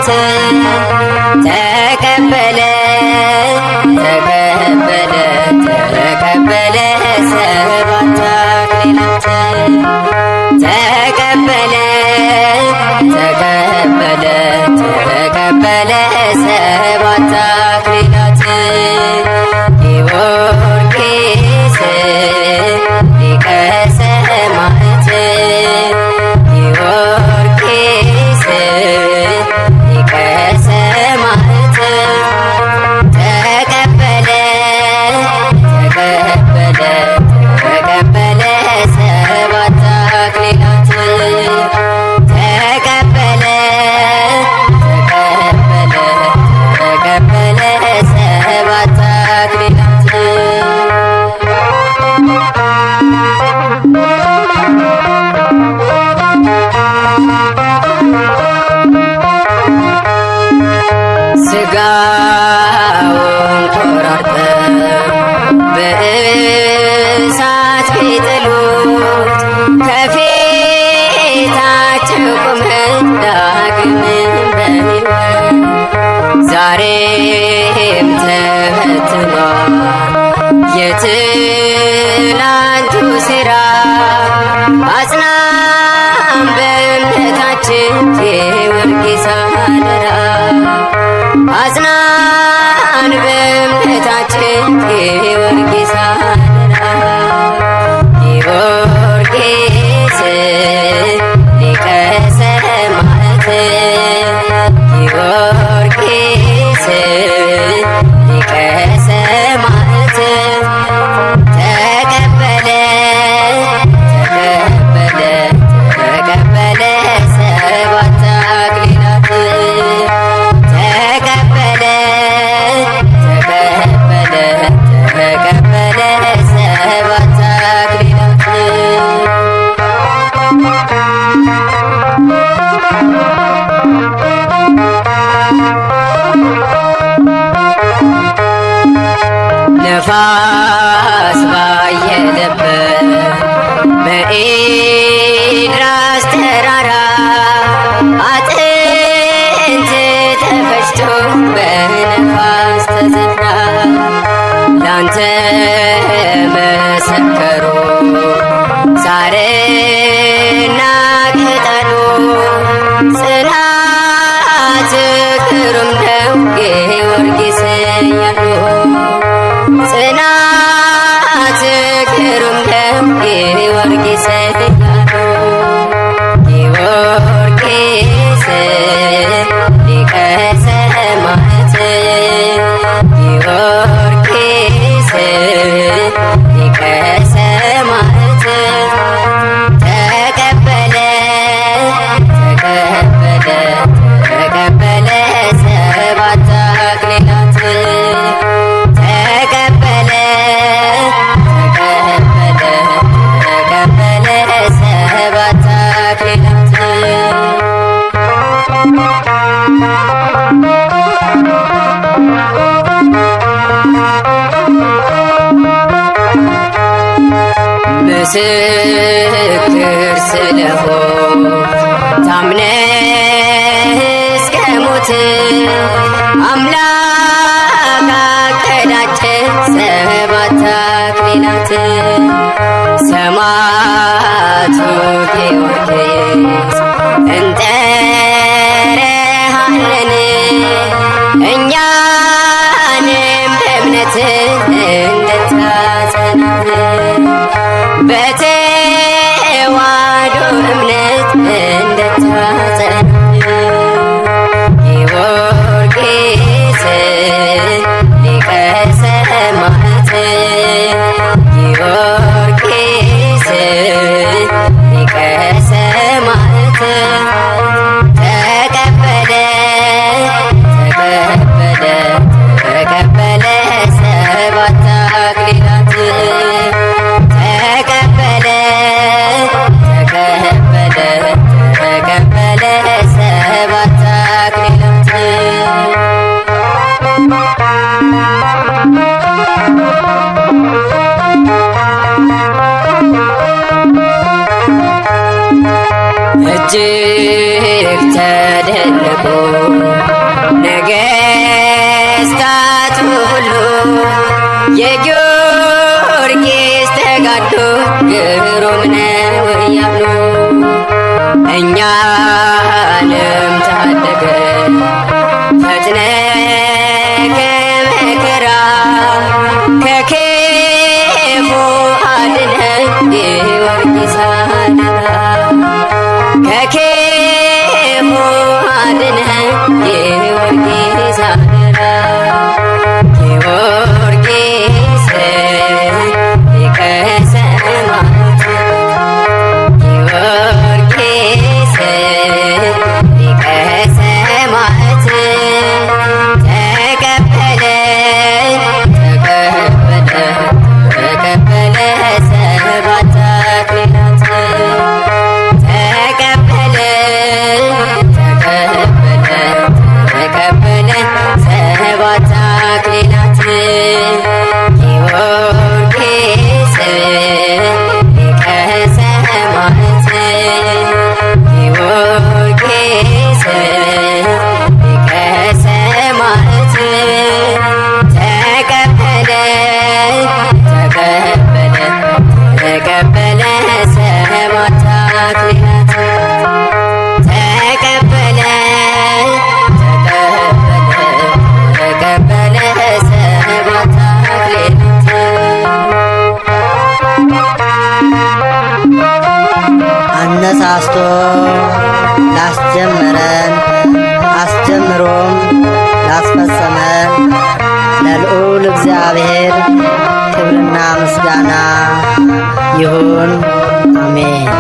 ሰማዕት ተቀበለ ተቀበለ ተቀበለ ሰባት አክሊላት ተቀበለ ተቀበለ ተቀበለ ሰባት አክሊላት ጊዮርጊስ ሊቀ ሰማዕት ጊዮርጊስ ሊቀ ሰማዕት ተቀበለ ተቀበለ ተቀበለ ሰባት አክሊላት ተቀበለ ተቀበለ ተቀበለ ሰባት አክሊላት ስጋውን ቆራርጠው በእሳት ቢጥሉት ከፊታቸው ቆመን ዳግም በሕይወት ዛሬም ተበትኗል የትላንቱ ሴራ አጽናን በእምነታችን ጊዮርጊስ አደራ አጽናን በእምነታችን ጊዮርጊስ አደራ ጊዮርጊስ ሊቀ ሰማዕት ጊዮርጊስ ሊቀ ሰማዕት ተቀበለ ተቀበለ ተቀበለ ሰባት አክሊላት ተቀበለ ተቀበለ ተቀበለ ሰባት አክሊላት ነፋስ ባየለበት በኤድራስ ተራራ አጥንት ተፈጭቶ በነፋስ ተዘራ ላንተ መሰከሩ ሳርና ቅጠሉ ጽናት ግሩም ነው ጊዮርጊስ ያሉ ጽናት ግሩም ነው ጊዮርጊስ ያሉ ጊዮርጊስ ሊቀ ሰማዕት ጊዮርጊስ ሊቀ ሰማዕት ተቀበለ ተቀበለ ተቀበለ ሰባት አክሊላት ተቀበለ ተቀበለ ተቀበለ ሰባት አክሊላት ምስክር ስለሆን ታምነህ እስከ ሞት አምላክ አቀዳጀህ ሰባት አክሊላት ሰማዕቱ ጊዮርጊስ እንጠራሃለን እኛንም በእምነትህ እንድታጸናን በተዋሕዶ እምነት እንድታጸናን ጊዮርጊስ ሊቀ ሰማዕት የጊዮርጊስ ተጋድሎ ግሩም ነው እያሉ እኛንም ታደገ ፈጥነ ከመከራ ከክፉ አድነን ጊዮርጊስ አደራ ከክፉ አድነን ጊዮርጊስ አደራ ጊዮርጊስ ሊቀ ሰማዕታት ጊዮርጊስ ሊቀ ሰማዕታት ተቀበለ ሰባት አክሊላት ተቀበለ ሰባት አክሊላት ጊዮርጊስ ሊቀ ሰማዕታት ጊዮርጊስ ሊቀ ሰማዕታት ተቀበለ ሰባት አክሊላት ተቀበለ ሰባት አክሊላት አነሳስቶ ላስጀመረን አስጀምሮም ላስፈጸመን ለልዑል እግዚአብሔር ክብርና ምስጋና ይሁን፣ አሜን።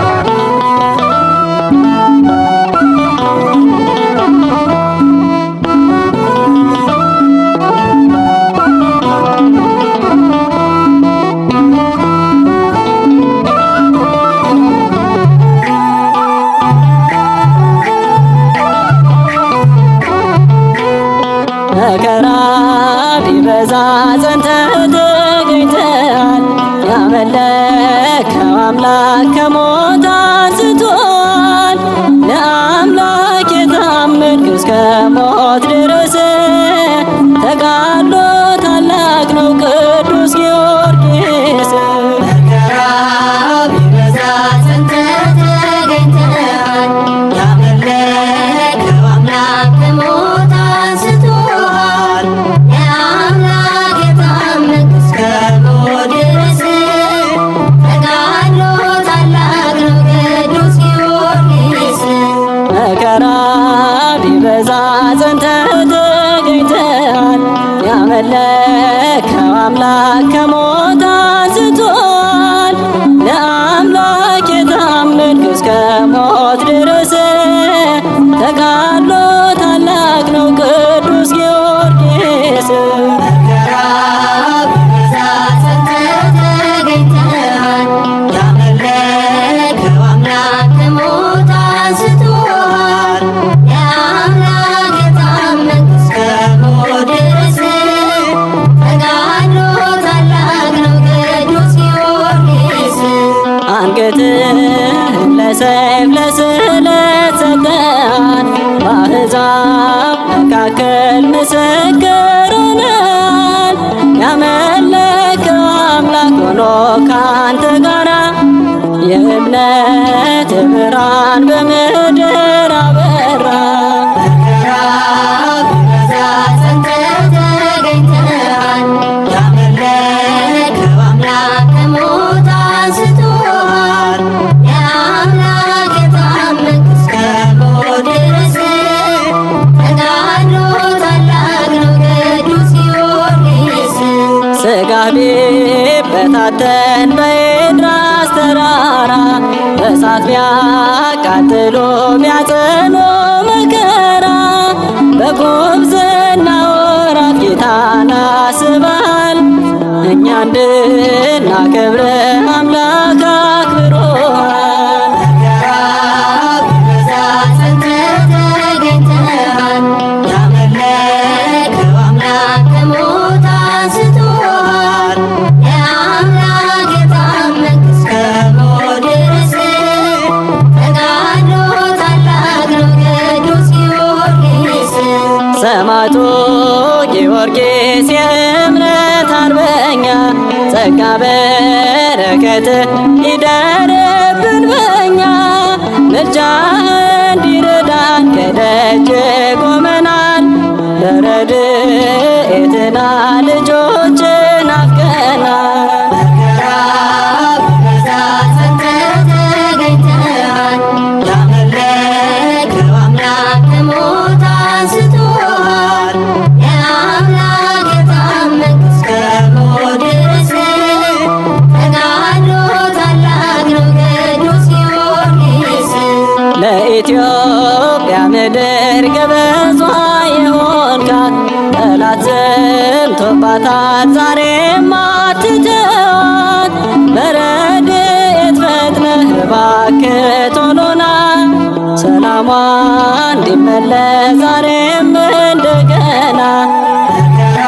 መከራ ቢበዛ ጸንተህ ተገኝተሃል። ያመለከው አምላክ ከሞት አንስቶሃል። ለአምላክ የታመንክ እስከ ሞት ድረስ ተጋድሎ ታላቅ ነው ቅዱስ ጊዮርጊስ። መከራ ቢበዛ ጸንተህ ተገኝተሃል። ያመለከው አምላክ ከሞት አንስቶሃል። ለአምላክ የታመንክ እስከ ሞት ድረስ ተጋድሎ ታላቅ ነው ቅዱስ ጊዮርጊስ። መከራ ቢበዛ ጸንተህ ተገኝተሃል። ያመለከው አምላክ ከሞት አንስቶሃል። ለአምላክ የታመንክ እስከ ሞት ድረስ ተጋድሎ ታላቅ ነው ቅዱስ ጊዮርጊስ። መከራ ቢበዛ ጸንተህ ተገኝተሃል። ያመለከው አምላክ ከሞት አንስቶሃል። ለአምላክ የታመንክ እስከ ሞት ድረስ ተጋድሎ ታላቅ ነው ቅዱስ ጊዮርጊስ። አንገትህን ለሰይፍ ለስለት ሰጥተሃል። በአሕዛብ መካከል ምስክር ሆነሃል። ያመለከው አምላክ ሆኖ ካንተ ጋራ የእምነት ብርሃን በምድር አበራ። መከራ ቢበዛ ጸንተህ ተገኝተሃል። ያመለከው አምላክ ከሞት አንስቶሃል። ለአምላክ የታመንክ እስከ ሞት ድረስ ተጋድሎ ታላቅ ነው ቅዱስ ጊዮርጊስ። ሥጋህ ቢበታተን በኤድራስ ተራራ በእሳት ቢያቃጥሎ ቢያጸኑ መከራ በጉብዝና ወራት ጌታን አስበሃል። እኛ እንድናከብርህ አምላክ አክብሮሃል። መከራ ቢበዛ ጸንተህ ተገኝተሃል። ያመለከው አምላክ ከሞት አንስቶሃል። ለአምላክ የታመንክ እስከ ሞት ድረስ ተጋድሎ ታላቅ ነው ቅዱስ ጊዮርጊስ። ሰማዕቱ ጊዮርጊስ የእምነት አርበኛ ጸጋ በረከት ይደርብን በኛ ምልጃህ እንዲረዳን ከደጅ ቆመናል። ለረድኤትና ልጆች ናፍቀናል። መከራ በመብዛት ጸንተህ ተገኝተሃል። ያመለክኸው አምላክ ከሞት አንስቶሃል። የአምላክ የታመንክ እስከ ሞት ድረስ ተጋድሎ ታላቅ ነው ቅዱስ ጊዮርጊስ። ለኢትዮጵያ ምድር ገበዟ የሆንካት ጠላት ዘምቶባታል ዛሬም አትተዋት። በረድኤት ፈጥነህ እባክህ ቶሎና ሰላሟ እንዲመለስ ዛሬም እንደገና። መከራ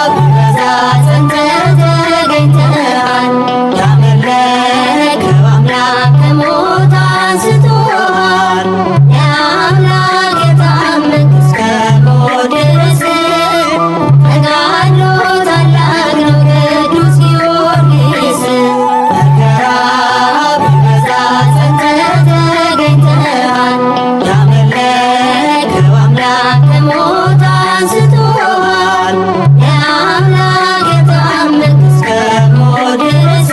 በመብዛት ጸንተህ ተገኝተሃል። ያመለክኸው አምላክ ከሞት አንስቶሃል። የአምላክ የታመንክ እስከ ሞት ድረስ ተጋድሎ ታላቅ ነው ቅዱስ ጊዮርጊስ። መከራ በመብዛት ጸንተህ ተገኝተሃል። ያመለክኸው አምላክ ከሞት አንስቶሃል። የአምላክ የታመንክ እስከ ሞት ድረስ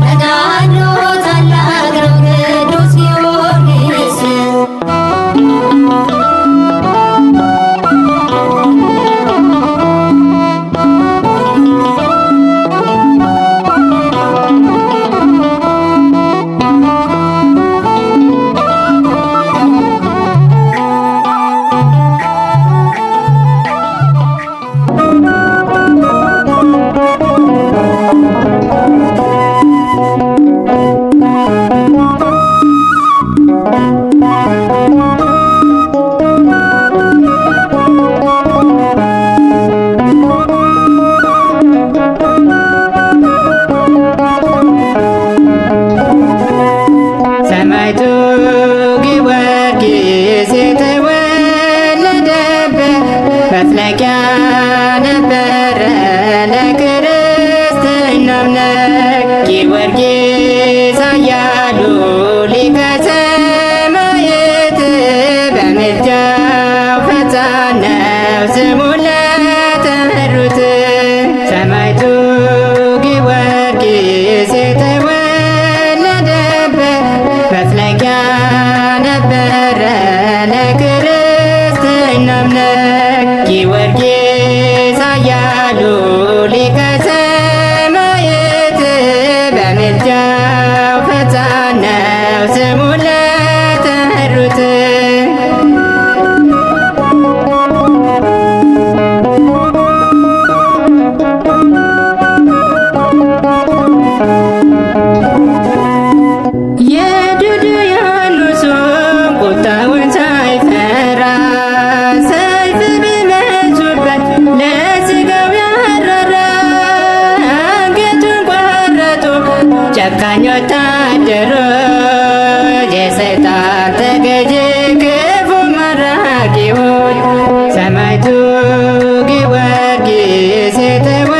ተጋድሎ ታላቅ ነው ቅዱስ ጊዮርጊስ። ሰማዕቱ ጊዮርጊስ የተወለደበት መፍለቂያ ነበረ ለክርስትና እምነት። ጊዮርጊስ ኃያሉ ሊቀ ሰማዕት በምልጃው ፈጻነው ስሙን ለጠሩት። ሰማዕቱ ጊዮርጊስ የተወለደበት መፍለቂያ ነበረ ለክርስትና እምነት። ጊዮርጊስ ኃያሉ ሊቀ ሰማዕት በምልጃው ፈጻነው ስሙን ለጠሩት። የዱድያኖስም ቁጣውን ሳይፈራ ሰይፍ ቢመዙበት ለሥጋው ያረረ አንገቱን ቆረጡ ጨካኝ ወታደሮች የሰይጣን ተገዥ ክፉ ማራኪዎች። ሰማዕቱ ጊዮርጊስ የተወለደበት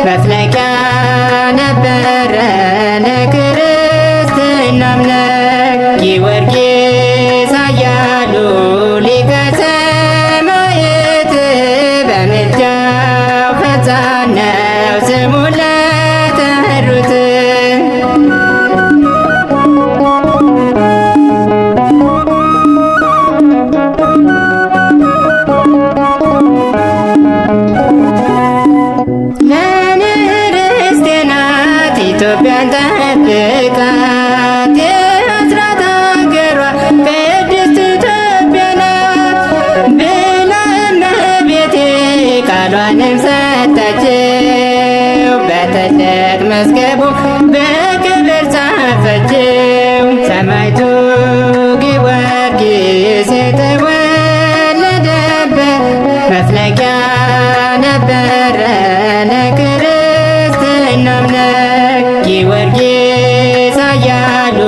መፍለቂያ ነበረ ለክርስትና እምነት። ጊዮርጊስ ኃያሉ ሊቀ ሰማዕት በምልጃው ፈጻነው ስሙን ለጠሩት። ለንርስቴ ናት ኢትዮጵያን ጠብቃት የአስራት አገሯ ቅድስት ኢትዮጵያ ናት ብላ እመቤቴ ቃሏንም ሰጠችው። በትልቅ መዝገቡ በክብር ጻፈችው። ሰማዕቱ ጊዮርጊስ የተወለደበት መፍለቂያ ነበረ ለክርስትና እምነት። ጊዮርጊስ ኃያሉ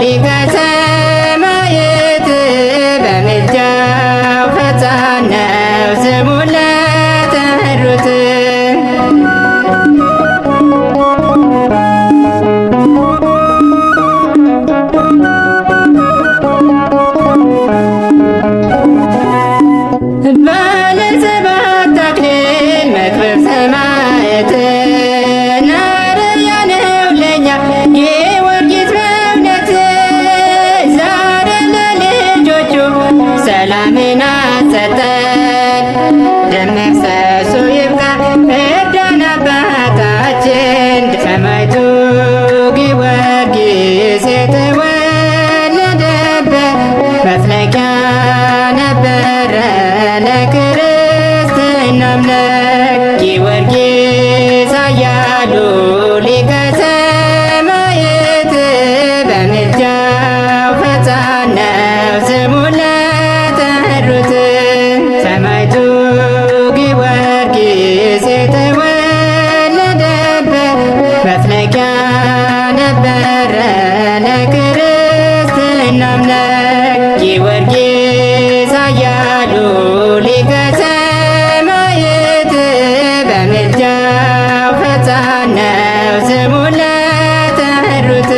ሊቀ ሰማዕት በምልጃው ፈጻነው ስሙን ለጠሩት። አምላክ ጊዮርጊስ ኃያሉ ሊቀ ሰማዕት በምልጃው ፈጣን ነው ስሙን ለጠሩት ሰማዕቱ ጊዮርጊስ የተወለደበት መፍለቂያ ነበረ ለክርስትና እምነት ጊዮርጊስ ኃያሉ ሊቀ ሰማዕት በምልጃው ፈጣን ነው ስሙን ለጠሩት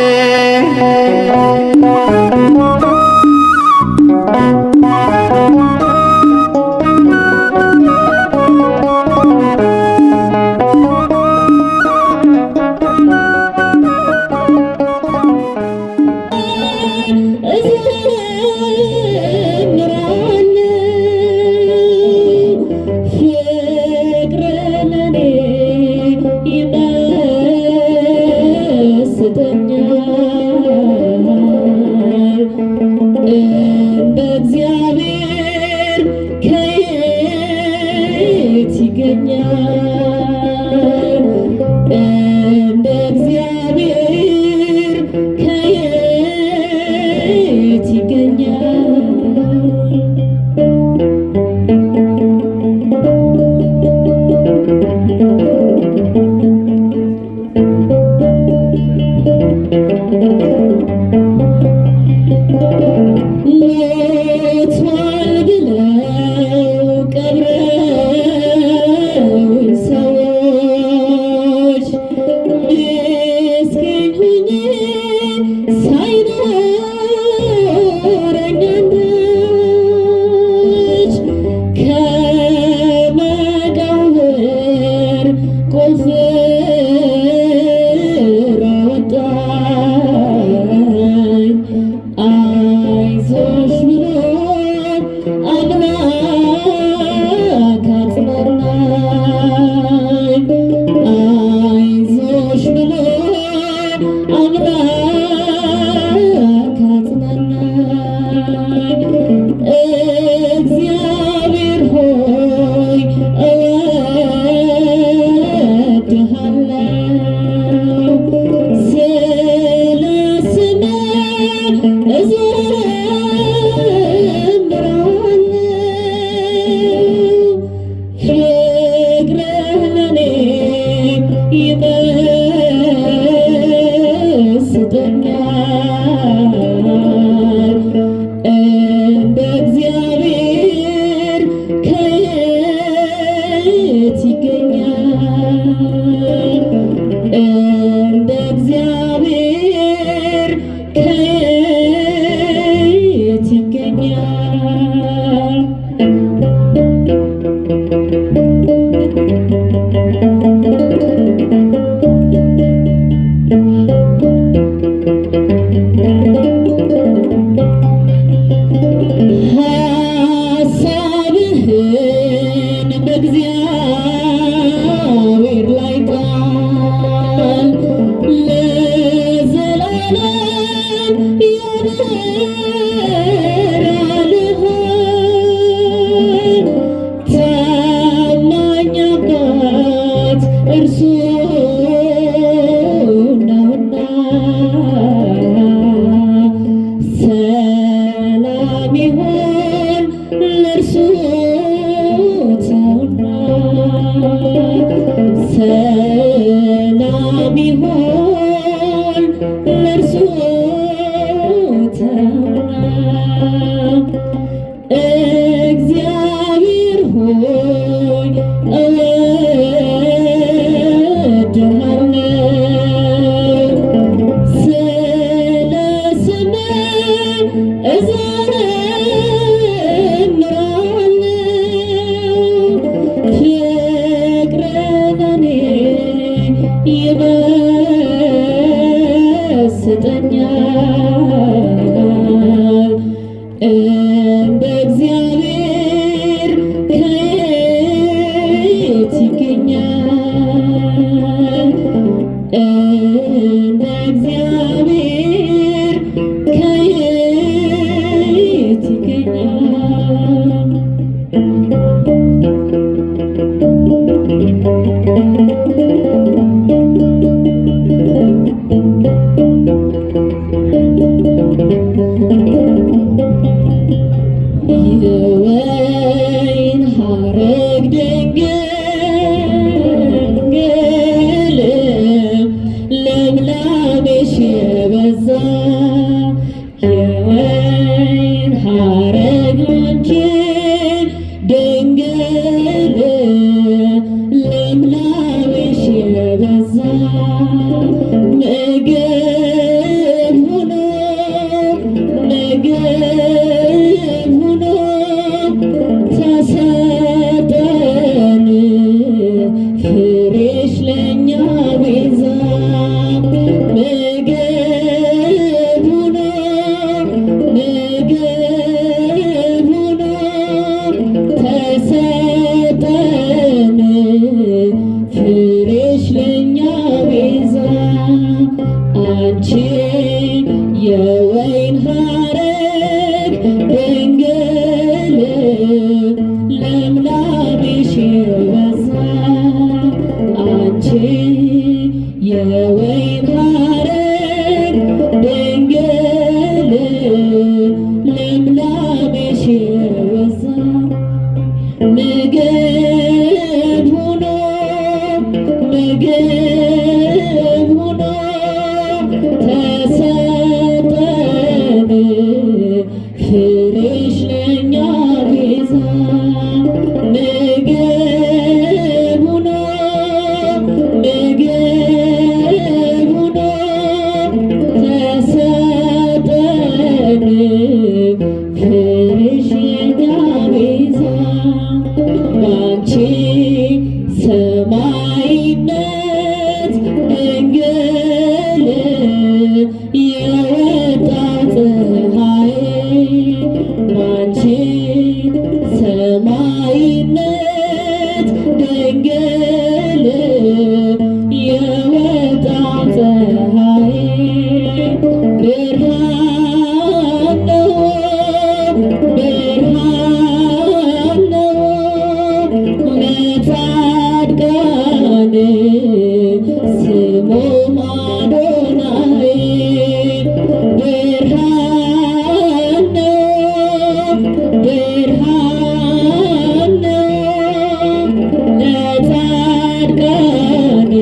ጻድቃን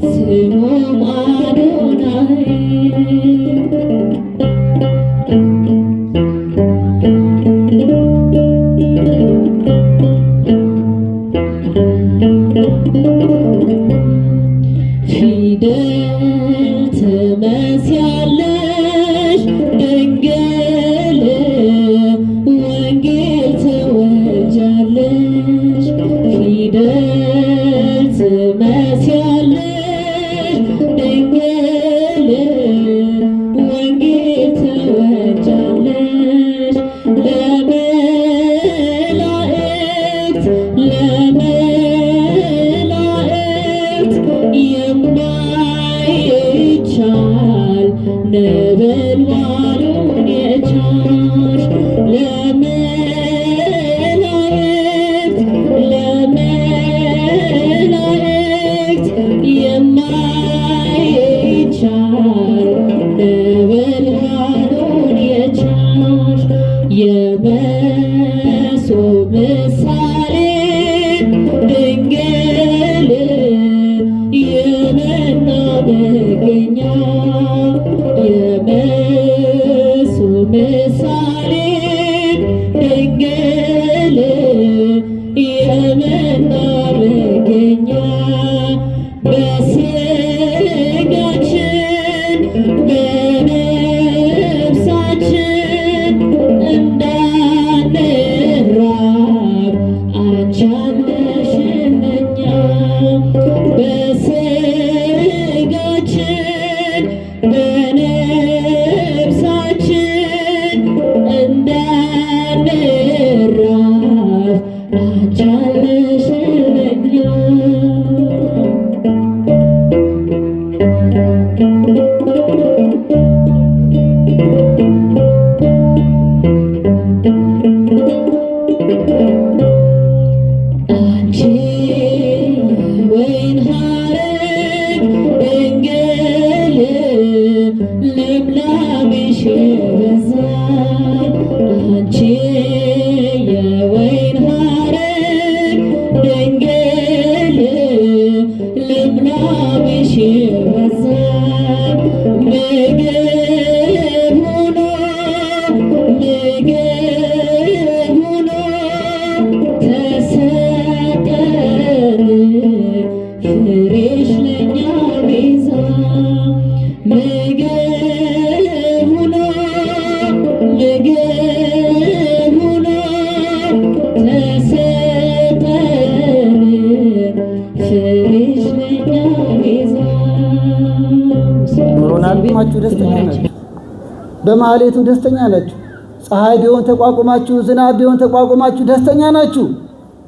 ስሙም አዶናይ ፊደል ትመስያለሽ ድንግል ወንጌል ትወልጃለሽ ፊደል ትመስያለሽ ድንግል ወንጌል ትወልጃለሽ ለመላእክት የማይቻል ነበልባሉን የቻልሽ ለመላእክት የማይቻል ነበልባሉን የቻልሽ የመሶብ ምሳሌ ድንግል የመና መገኛ የመሶብ ምሳሌ ድንግል የመና መገኛ በሥጋችን በነፍሳችን እንዳንራብ አንቺ አለሽን ለኛ በሥጋችን በነፍሳችን እንዳንራብ አንቺ አለሽን ለኛ አንቺ የወይን ሐረግ ድንግል ልምላሜሽ የበዛ አንቺ የወይን ሐረግ ድንግል ልምላሜሽ የበዛ ምግብ ሆኖ ተሰጠን ፍሬሽ ለኛ ቤዛ ምግብ ሆኖ ተሰጠን ፍሬሽ ለኛ ቤዛ ኑሮናል ቢማችሁ ደስተኛ ናችሁ። በማህሌቱ ደስተኛ ናችሁ። ፀሐይ ቢሆን ተቋቁማችሁ፣ ዝናብ ቢሆን ተቋቁማችሁ ደስተኛ ናችሁ።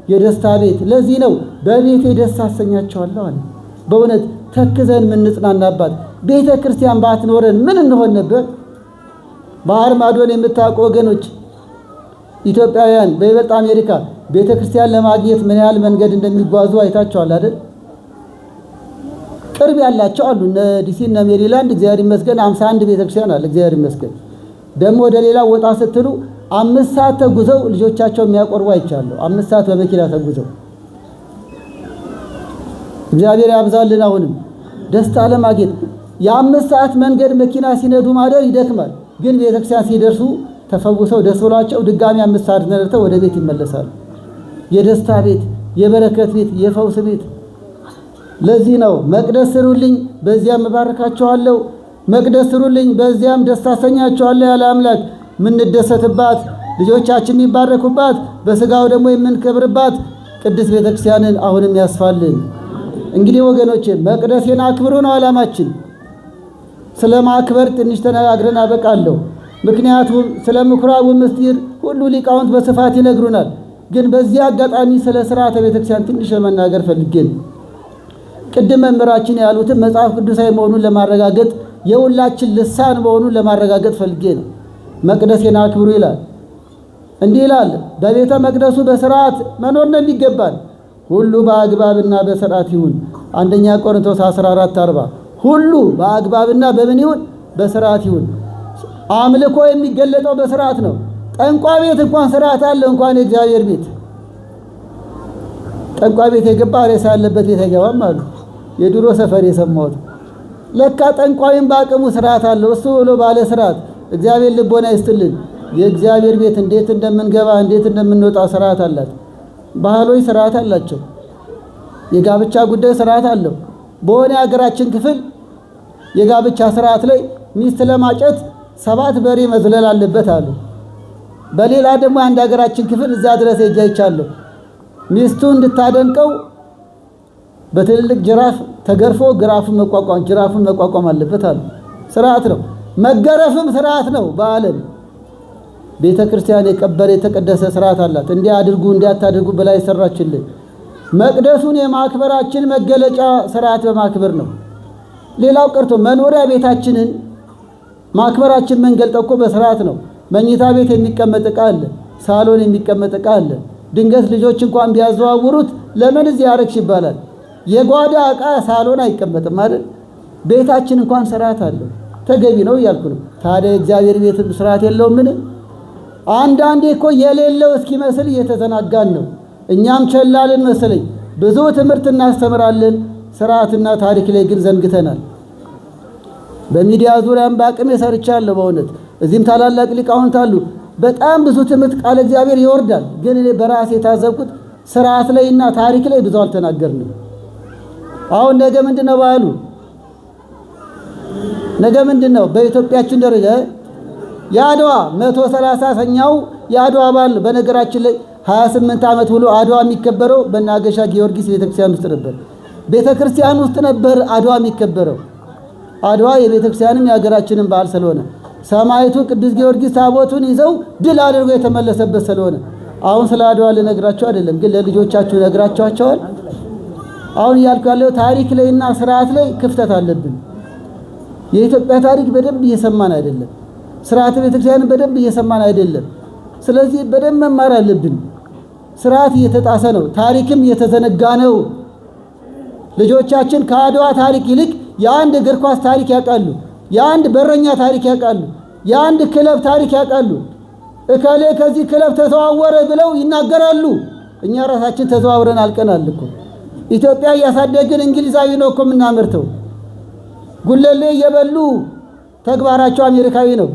የደስታ ቤት ለዚህ ነው በቤቴ ደስ አሰኛቸዋለሁ አለ። በእውነት ተክዘን የምንጽናናባት ቤተ ክርስቲያን ባትኖረን ምን እንሆን ነበር? ባህር ማዶን የምታውቁ ወገኖች ኢትዮጵያውያን፣ በይበልጥ አሜሪካ ቤተ ክርስቲያን ለማግኘት ምን ያህል መንገድ እንደሚጓዙ አይታቸዋል አይደል? ቅርብ ያላቸው አሉ። እነ ዲሲ እነ ሜሪላንድ እግዚአብሔር ይመስገን 51 ቤተክርስቲያን አለ። እግዚአብሔር ይመስገን። ደግሞ ወደ ሌላ ወጣ ስትሉ 5 ሰዓት ተጉዘው ልጆቻቸው የሚያቆርቡ አይቻለሁ። 5 ሰዓት በመኪና ተጉዘው እግዚአብሔር ያብዛልን። አሁንም ደስታ ለማግኘት የ5 ሰዓት መንገድ መኪና ሲነዱ ማደር ይደክማል። ግን ቤተክርስቲያን ሲደርሱ ተፈውሰው ደስ ብሏቸው ድጋሚ 5 ሰዓት ነድተው ወደ ቤት ይመለሳሉ። የደስታ ቤት፣ የበረከት ቤት፣ የፈውስ ቤት። ለዚህ ነው መቅደስ ስሩልኝ በዚያም እባርካችኋለሁ፣ መቅደስ ስሩልኝ በዚያም ደስታ አሰኛችኋለሁ ያለ አምላክ የምንደሰትባት፣ ልጆቻችን የሚባረኩባት፣ በስጋው ደግሞ የምንከብርባት ቅድስት ቤተክርስቲያንን አሁንም ያስፋልን። እንግዲህ ወገኖቼ መቅደሴን አክብሩ ነው ዓላማችን። ስለ ማክበር ትንሽ ተነጋግረን አበቃለሁ። ምክንያቱም ስለ ምኩራቡ ምስጢር ሁሉ ሊቃውንት በስፋት ይነግሩናል። ግን በዚህ አጋጣሚ ስለ ሥርዓተ ቤተክርስቲያን ትንሽ ለመናገር ፈልጌ ነው። ቅድም መምህራችን ያሉትን መጽሐፍ ቅዱሳዊ መሆኑን ለማረጋገጥ የሁላችን ልሳን መሆኑን ለማረጋገጥ ፈልጌ ነው። መቅደሴን አክብሩ ይላል። እንዲህ ይላል፣ በቤተ መቅደሱ በሥርዓት መኖር ነው የሚገባን። ሁሉ በአግባብና በሥርዓት ይሁን። አንደኛ ቆሮንቶስ 14:40 ሁሉ በአግባብና በምን ይሁን? በሥርዓት ይሁን። አምልኮ የሚገለጠው በሥርዓት ነው። ጠንቋ ቤት እንኳን ሥርዓት አለ፣ እንኳን የእግዚአብሔር ቤት። ጠንቋይ ቤት የገባ ሬሳ ያለበት ቤት አይገባም አሉ። የድሮ ሰፈር የሰማሁት። ለካ ጠንቋይም በአቅሙ ስርዓት አለው። እሱ ብሎ ባለ ስርዓት እግዚአብሔር ልቦና ይስጥልን። የእግዚአብሔር ቤት እንዴት እንደምንገባ እንዴት እንደምንወጣ ስርዓት አላት። ባህሎች ስርዓት አላቸው። የጋብቻ ጉዳይ ስርዓት አለው። በሆነ የሀገራችን ክፍል የጋብቻ ስርዓት ላይ ሚስት ለማጨት 7 በሬ መዝለል አለበት አሉ። በሌላ ደግሞ አንድ ሀገራችን ክፍል እዛ ድረስ ሄጄ አይቻለሁ። ሚስቱ እንድታደንቀው በትልልቅ ጅራፍ ተገርፎ ጅራፉን መቋቋም አለበት አሉ። ስርዓት ነው። መገረፍም ስርዓት ነው። በዓለም ቤተ ክርስቲያን የቀበረ የተቀደሰ ስርዓት አላት። እንዲያድርጉ እንዲያታድርጉ ብላ ይሰራችልን። መቅደሱን የማክበራችን መገለጫ ስርዓት በማክበር ነው። ሌላው ቀርቶ መኖሪያ ቤታችንን ማክበራችን መንገልጠው እኮ በስርዓት ነው። መኝታ ቤት የሚቀመጥ ዕቃ አለ፣ ሳሎን የሚቀመጥ ዕቃ አለ። ድንገት ልጆች እንኳን ቢያዘዋውሩት ለምን እዚህ ያረክሽ ይባላል። የጓዳ ዕቃ ሳሎን አይቀመጥም አይደል? ቤታችን እንኳን ስርዓት አለው። ተገቢ ነው እያልኩ ነው። ታዲያ እግዚአብሔር ቤት ስርዓት የለውም? ምን አንዳንዴ እኮ የሌለው እስኪመስል እየተዘናጋን ነው። እኛም ቸላልን መሰለኝ። ብዙ ትምህርት እናስተምራለን፣ ስርዓትና ታሪክ ላይ ግን ዘንግተናል። በሚዲያ ዙሪያም በአቅሜ ሰርቻለሁ። በእውነት እዚህም ታላላቅ ሊቃውንት አሉ። በጣም ብዙ ትምህርት ቃል እግዚአብሔር ይወርዳል። ግን እኔ በራሴ የታዘብኩት ስርዓት ላይና ታሪክ ላይ ብዙ አልተናገርንም። አሁን ነገ ምንድነው በዓሉ? ነገ ምንድነው? በኢትዮጵያችን ደረጃ የአድዋ 130ኛው የአድዋ በዓል። በነገራችን ላይ 28 ዓመት ብሎ አድዋ የሚከበረው በናገሻ ጊዮርጊስ ቤተክርስቲያን ውስጥ ነበር። ቤተክርስቲያን ውስጥ ነበር አድዋ የሚከበረው። አድዋ የቤተክርስቲያንም የሀገራችንም በዓል ስለሆነ ሰማዕቱ ቅዱስ ጊዮርጊስ ታቦቱን ይዘው ድል አድርጎ የተመለሰበት ስለሆነ አሁን ስለ አድዋ ልነግራቸው አይደለም፣ ግን ለልጆቻችሁ ነግራቸዋቸዋል። አሁን እያልኩ ያለው ታሪክ ላይና ስርዓት ላይ ክፍተት አለብን። የኢትዮጵያ ታሪክ በደንብ እየሰማን አይደለም። ስርዓት ቤተክርስቲያንን በደንብ እየሰማን አይደለም። ስለዚህ በደንብ መማር አለብን። ስርዓት እየተጣሰ ነው፣ ታሪክም እየተዘነጋ ነው። ልጆቻችን ከአድዋ ታሪክ ይልቅ የአንድ እግር ኳስ ታሪክ ያውቃሉ፣ የአንድ በረኛ ታሪክ ያውቃሉ፣ የአንድ ክለብ ታሪክ ያውቃሉ። እከሌ ከዚህ ክለብ ተዘዋወረ ብለው ይናገራሉ። እኛ ራሳችን ተዘዋውረን አልቀናል እኮ። ኢትዮጵያ እያሳደግን እንግሊዛዊ ነው እኮ የምናመርተው። ጉለሌ እየበሉ ተግባራቸው አሜሪካዊ ነው።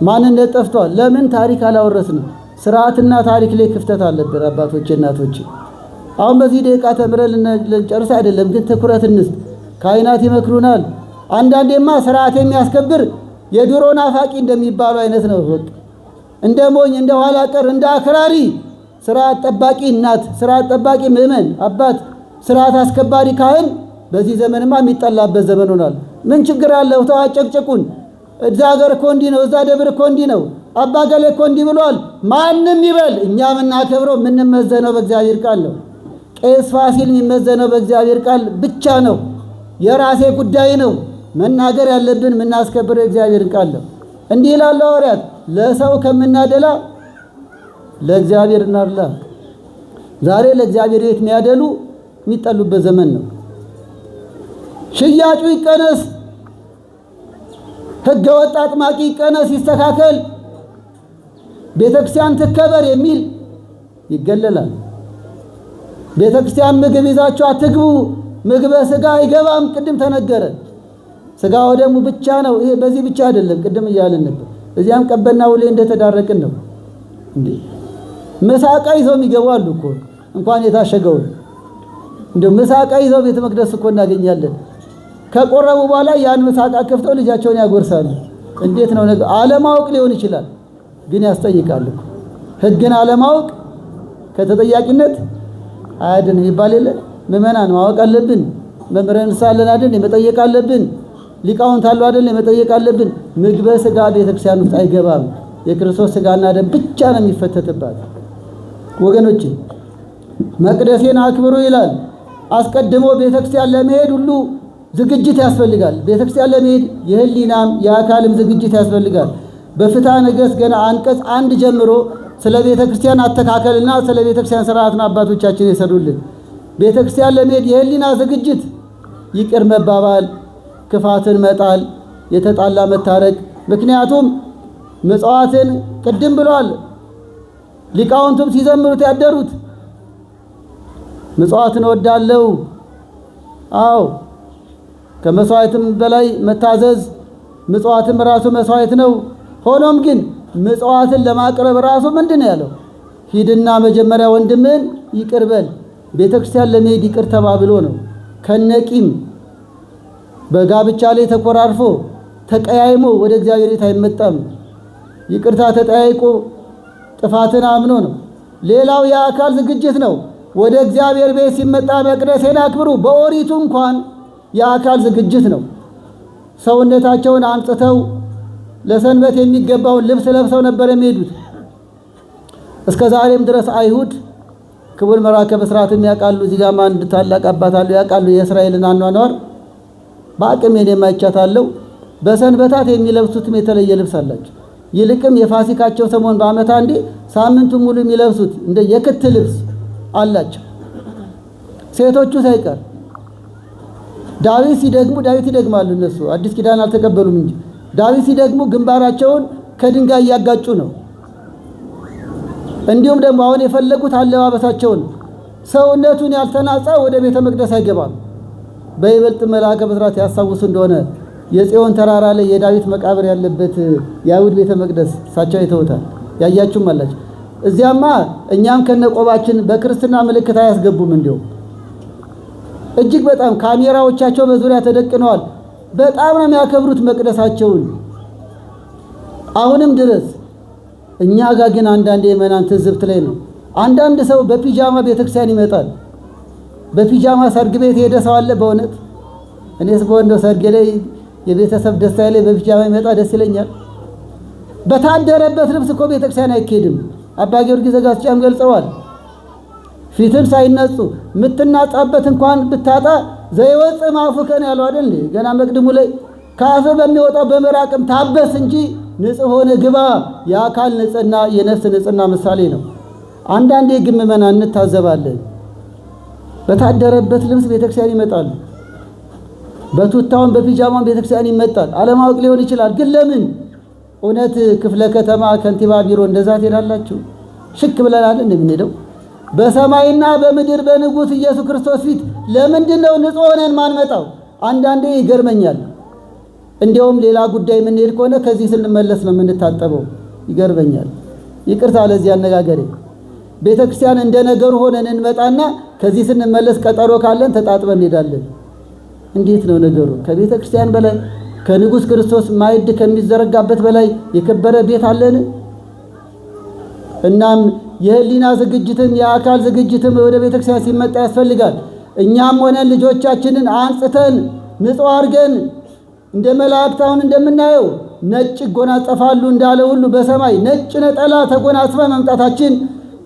ማንነት ጠፍቷል። ለምን? ታሪክ አላወረስንም። ስርዓትና ታሪክ ላይ ክፍተት አለብን። አባቶቼ እናቶቼ፣ አሁን በዚህ ደቂቃ ተምረን ልንጨርስ አይደለም፣ ግን ትኩረት እንስጥ። ካህናት ይመክሩናል። አንዳንዴማ ስርዓት የሚያስከብር የድሮ ናፋቂ እንደሚባሉ አይነት ነው። በቃ እንደ ሞኝ፣ እንደ ኋላ ቀር፣ እንደ አክራሪ ስርዓት ጠባቂ እናት፣ ስርዓት ጠባቂ ምዕመን አባት፣ ስርዓት አስከባሪ ካህን በዚህ ዘመንማ የሚጠላበት ዘመን ሆኗል። ምን ችግር አለው? ተዋጨቅጭቁን። እዛ ሀገር እኮ እንዲህ ነው፣ እዛ ደብር እኮ እንዲህ ነው፣ አባ ገሌ እኮ እንዲህ ብሏል። ማንም ይበል፣ እኛ የምናከብረው የምንመዘነው በእግዚአብሔር ቃል ነው። ቄስ ፋሲል የሚመዘነው በእግዚአብሔር ቃል ብቻ ነው። የራሴ ጉዳይ ነው። መናገር ያለብን የምናስከብረው የእግዚአብሔር ቃል ነው። እንዲህ ይላል ሐዋርያት፣ ለሰው ከምናደላ ለእግዚአብሔር እናድላ። ዛሬ ለእግዚአብሔር ቤት የሚያደሉ የሚጠሉበት ዘመን ነው። ሽያጩ ይቀነስ፣ ሕገ ወጥ አጥማቂ ይቀነስ፣ ይስተካከል፣ ቤተክርስቲያን ትከበር የሚል ይገለላል። ቤተክርስቲያን ምግብ ይዛችሁ አትግቡ፣ ምግበ ስጋ አይገባም። ቅድም ተነገረ። ስጋ ወደሙ ብቻ ነው። ይሄ በዚህ ብቻ አይደለም። ቅድም እያልን ነበር። እዚያም ቀበና ውሌ እንደተዳረቅን ነው እንዴ። ምሳቃ ይዘው የሚገቡ አሉ እኮ እንኳን የታሸገው እንዴ። ምሳቃ ይዘው ቤተ መቅደስ እኮ እናገኛለን። ከቆረቡ በኋላ ያን ምሳቃ ከፍተው ልጃቸውን ያጎርሳሉ። እንዴት ነው ነገር? አለማወቅ ሊሆን ይችላል፣ ግን ያስጠይቃል እኮ። ሕግን አለማወቅ ከተጠያቂነት አያድንም ይባል የለ። ምእመናን ማወቅ አለብን። መምህራን ሳለን አይደል መጠየቅ አለብን። ሊቃውንት አሉ አይደል መጠየቅ አለብን። ምግበ ስጋ ቤተክርስቲያን ውስጥ አይገባም። የክርስቶስ ስጋና ደም ብቻ ነው የሚፈተትባት። ወገኖች መቅደሴን አክብሩ ይላል። አስቀድሞ ቤተክርስቲያን ለመሄድ ሁሉ ዝግጅት ያስፈልጋል። ቤተክርስቲያን ለመሄድ የህሊናም የአካልም ዝግጅት ያስፈልጋል። በፍትሐ ነገሥት ገና አንቀጽ 1 ጀምሮ ስለ ቤተክርስቲያን አተካከልና ስለ ቤተክርስቲያን ስርዓትና አባቶቻችን የሰሩልን። ቤተክርስቲያን ለመሄድ የህሊና ዝግጅት፣ ይቅር መባባል፣ ክፋትን መጣል፣ የተጣላ መታረቅ። ምክንያቱም ምጽዋትን ቅድም ብሏል ሊቃውንቱም ሲዘምሩት ያደሩት ምጽዋትን እወዳለሁ። አዎ ከመስዋዕትም በላይ መታዘዝ ምጽዋትም ራሱ መስዋዕት ነው። ሆኖም ግን ምጽዋትን ለማቅረብ ራሱ ምንድነው ያለው? ሂድና መጀመሪያ ወንድምን ይቅር በል። ቤተክርስቲያን ለመሄድ ይቅር ተባብሎ ነው። ከነቂም በጋብቻ ላይ ተኮራርፎ ተቀያይሞ ወደ እግዚአብሔር ቤት አይመጣም። ይቅርታ ተጠያይቆ ጥፋትን አምኖ ነው። ሌላው የአካል ዝግጅት ነው። ወደ እግዚአብሔር ቤት ሲመጣ መቅደሴን አክብሩ። በኦሪቱ እንኳን የአካል ዝግጅት ነው። ሰውነታቸውን አንጽተው ለሰንበት የሚገባውን ልብስ ለብሰው ነበር የሚሄዱት። እስከ ዛሬም ድረስ አይሁድ ክቡር መራከ ብስራትም ያውቃሉ። እዚህ ጋር አንድ ታላቅ አባት አሉ ያውቃሉ የእስራኤልን አኗኗር በአቅም የማይቻታለው። በሰንበታት የሚለብሱትም የተለየ ልብስ አላቸው። ይልቅም የፋሲካቸው ሰሞን በዓመት አንዴ ሳምንቱን ሙሉ የሚለብሱት እንደ የክት ልብስ አላቸው፣ ሴቶቹ ሳይቀር። ዳዊት ሲደግሙ ዳዊት ይደግማሉ እነሱ አዲስ ኪዳን አልተቀበሉም እንጂ ዳዊት ሲደግሙ ግንባራቸውን ከድንጋይ እያጋጩ ነው። እንዲሁም ደግሞ አሁን የፈለጉት አለባበሳቸውን ሰውነቱን ያልተናጻ ወደ ቤተ መቅደስ አይገባም። በይበልጥ መልአከ ብስራት ያስታውሱ እንደሆነ የጽዮን ተራራ ላይ የዳዊት መቃብር ያለበት የአይሁድ ቤተ መቅደስ እሳቸው አይተውታል። ያያችሁም አላችሁ። እዚያማ እኛም ከነቆባችን በክርስትና ምልክት አያስገቡም። እንዲሁ እጅግ በጣም ካሜራዎቻቸው በዙሪያ ተደቅነዋል። በጣም ነው የሚያከብሩት መቅደሳቸውን አሁንም ድረስ። እኛ ጋር ግን አንዳንድ የመናን ትዝብት ላይ ነው። አንዳንድ ሰው በፒጃማ ቤተክርስቲያን ይመጣል። በፒጃማ ሰርግ ቤት ሄደ ሰው አለ። በእውነት እኔስ በወንዶ ሰርግ ላይ የቤተሰብ ደስታ ላይ በፒጃማ ይመጣ ደስ ይለኛል። በታደረበት ልብስ እኮ ቤተክርስቲያን አይኬድም። አባ ጊዮርጊስ ዘጋስጫም ገልጸዋል። ፊትን ሳይነጹ ምትናጻበት እንኳን ብታጣ ዘይወጽ ማፉከን ያለው አይደል? ገና መቅድሙ ላይ ካፍ በሚወጣው በመራቅም ታበስ እንጂ ንጹህ ሆነ ግባ። የአካል ንጽህና የነፍስ ንጽህና ምሳሌ ነው። አንዳንዴ ግን ምእመናን እንታዘባለን። በታደረበት ልብስ ቤተክርስቲያን ይመጣሉ። በቱታውን በፒጃማን ቤተክርስቲያን ይመጣል። አለማወቅ ሊሆን ይችላል። ግን ለምን? እውነት ክፍለ ከተማ ከንቲባ ቢሮ እንደዛ ትሄዳላችሁ? ሽክ ብለናል እንደምንሄደው በሰማይና በምድር በንጉሥ ኢየሱስ ክርስቶስ ፊት ለምንድነው ንጹህ ሆነን ማንመጣው? አንዳንዴ ይገርመኛል። እንዲያውም ሌላ ጉዳይ የምንሄድ ከሆነ ከዚህ ስንመለስ ነው የምንታጠበው። ይገርመኛል። ይቅርታ ለዚህ አነጋገሬ። ቤተክርስቲያን እንደ ነገሩ ሆነን እንመጣና ከዚህ ስንመለስ ቀጠሮ ካለን ተጣጥበን እንሄዳለን። እንዴት ነው ነገሩ? ከቤተክርስቲያን በላይ ከንጉሥ ክርስቶስ ማዕድ ከሚዘረጋበት በላይ የከበረ ቤት አለን? እናም የህሊና ዝግጅትም የአካል ዝግጅትም ወደ ቤተክርስቲያን ሲመጣ ያስፈልጋል። እኛም ሆነን ልጆቻችንን አንጽተን ንጹህ አድርገን እንደ መላእክት አሁን እንደምናየው ነጭ ይጎናጸፋሉ እንዳለ ሁሉ በሰማይ ነጭ ነጠላ ተጎናጽፈ መምጣታችን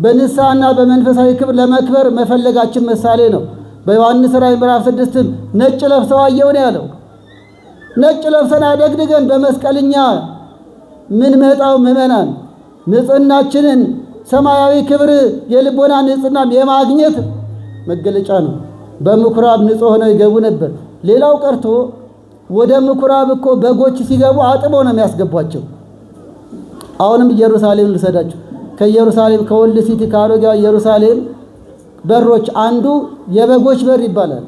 በንስሐና በመንፈሳዊ ክብር ለመክበር መፈለጋችን ምሳሌ ነው። በዮሐንስ ራእይ ምዕራፍ 6 ነጭ ለብሰው አየሁ ነው ያለው። ነጭ ለብሰን አደግድገን በመስቀልኛ ምን መጣው ምእመናን ንጽህናችንን ሰማያዊ ክብር የልቦና ንጽህና የማግኘት መገለጫ ነው። በምኩራብ ንጹህ ሆነው ይገቡ ነበር። ሌላው ቀርቶ ወደ ምኩራብ እኮ በጎች ሲገቡ አጥበው ነው የሚያስገቧቸው። አሁንም ኢየሩሳሌም ልሰዳችሁ። ከኢየሩሳሌም ከወልድ ሲቲ ከአሮጌዋ ኢየሩሳሌም በሮች አንዱ የበጎች በር ይባላል።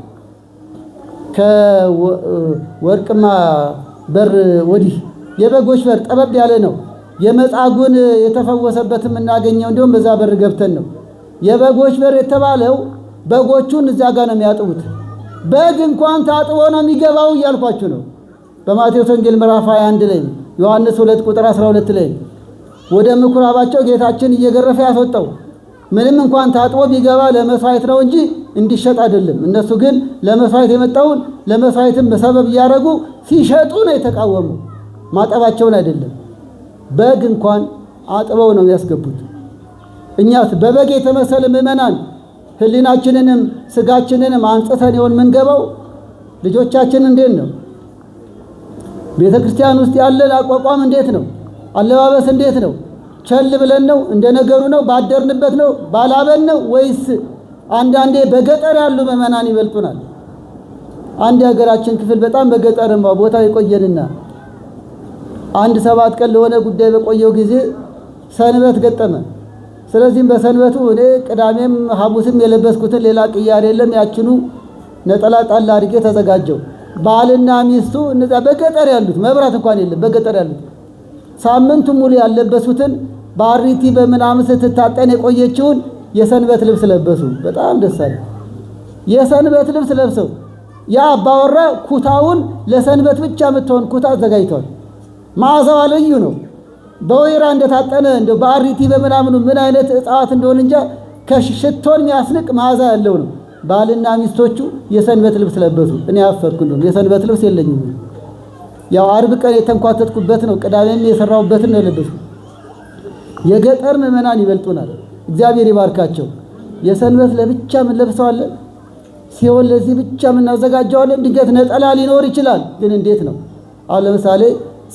ከወርቅማ በር ወዲህ የበጎች በር ጠበብ ያለ ነው። የመጻጉን የተፈወሰበትም እናገኘው እንዲሁም በዛ በር ገብተን ነው። የበጎች በር የተባለው በጎቹን እዛ ጋር ነው የሚያጥቡት። በግ እንኳን ታጥቦ ነው የሚገባው እያልኳችሁ ነው። በማቴዎስ ወንጌል ምዕራፍ 21 ላይ ዮሐንስ 2 ቁጥር 12 ላይ ወደ ምኩራባቸው ጌታችን እየገረፈ ያስወጣው ምንም እንኳን ታጥቦ ቢገባ ለመስዋዕት ነው እንጂ እንዲሸጥ አይደለም። እነሱ ግን ለመስዋዕት የመጣውን ለመስዋዕትም ሰበብ እያደረጉ ሲሸጡ ነው የተቃወሙ፣ ማጠባቸውን አይደለም። በግ እንኳን አጥበው ነው ያስገቡት። እኛስ በበግ የተመሰለ ምእመናን ህሊናችንንም ስጋችንንም አንጽተን ይሆን ምንገባው? ልጆቻችን እንዴት ነው? ቤተ ክርስቲያን ውስጥ ያለን አቋቋም እንዴት ነው? አለባበስ እንዴት ነው? ቸል ብለን ነው? እንደ ነገሩ ነው? ባደርንበት ነው? ባላበን ነው? ወይስ አንዳንዴ በገጠር ያሉ ምእመናን ይበልጡናል? አንድ የሀገራችን ክፍል በጣም በገጠርማ ቦታ የቆየንና አንድ 7 ቀን ለሆነ ጉዳይ በቆየው ጊዜ ሰንበት ገጠመ። ስለዚህም በሰንበቱ እኔ ቅዳሜም ሐሙስም የለበስኩትን ሌላ ቅያሬ የለም፣ ያችኑ ነጠላ ጣል አድርጌ ተዘጋጀው። ባልና ሚስቱ እነዛ በገጠር ያሉት መብራት እንኳን የለም፣ በገጠር ያሉት ሳምንቱ ሙሉ ያለበሱትን ባሪቲ በምናምን ስትታጠን የቆየችውን የሰንበት ልብስ ለበሱ። በጣም ደስ አለ። የሰንበት ልብስ ለብሰው ያ አባወራ ኩታውን ለሰንበት ብቻ የምትሆን ኩታ አዘጋጅቷል። መዓዛዋ ልዩ ነው። በወይራ እንደታጠነ እንደ ባሪቲ በምናምኑ ምን አይነት እጽዋት እንደሆነ እንጃ ከሽቶን የሚያስንቅ መዓዛ ያለው ነው። ባልና ሚስቶቹ የሰንበት ልብስ ለበሱ። እኔ አፈርኩ ነው የሰንበት ልብስ የለኝም። ያው አርብ ቀን የተንኳተትኩበት ነው፣ ቅዳሜም የሰራሁበትን ነው የለበስኩ። የገጠር ምዕመናን ይበልጡናል። እግዚአብሔር ይባርካቸው። የሰንበት ለብቻ ምን ለብሰዋለን፣ ሲሆን ለዚህ ብቻ ምን እናዘጋጀዋለን። ድንገት ነጠላ ሊኖር ይችላል፣ ግን እንዴት ነው? አሁን ለምሳሌ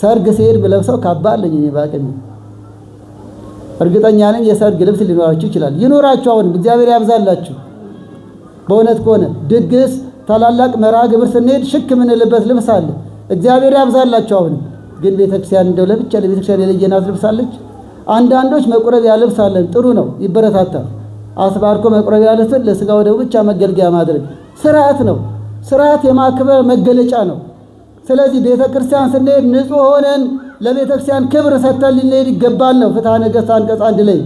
ሰርግ ሲሄድ ብለብሰው ካባ አለኝ እኔ ባቀኝ እርግጠኛ ነኝ የሰርግ ልብስ ሊኖራችሁ ይችላል። ይኖራችሁ፣ አሁንም እግዚአብሔር ያብዛላችሁ። በእውነት ከሆነ ድግስ ታላላቅ መርሃ ግብር ስንሄድ ሽክ የምንልበት ልብስ አለ። እግዚአብሔር ያብዛላችሁ። አሁንም ግን ቤተክርስቲያን እንደው ለብቻ ለቤተክርስቲያን የለየናት ልብስ አለች። አንዳንዶች መቁረቢያ ልብስ አለን፣ ጥሩ ነው፣ ይበረታታል። አስባርኮ መቁረቢያ ልብስ ለስጋ ወደሙ ብቻ መገልገያ ማድረግ ስርዓት ነው። ስርዓት የማክበር መገለጫ ነው። ስለዚህ ቤተክርስቲያን ስንሄድ ንጹህ ሆነን ለቤተክርስቲያን ክብር ሰጥተን ልንሄድ ይገባል ነው ፍትሐ ነገሥት አንቀጽ 1 ላይ።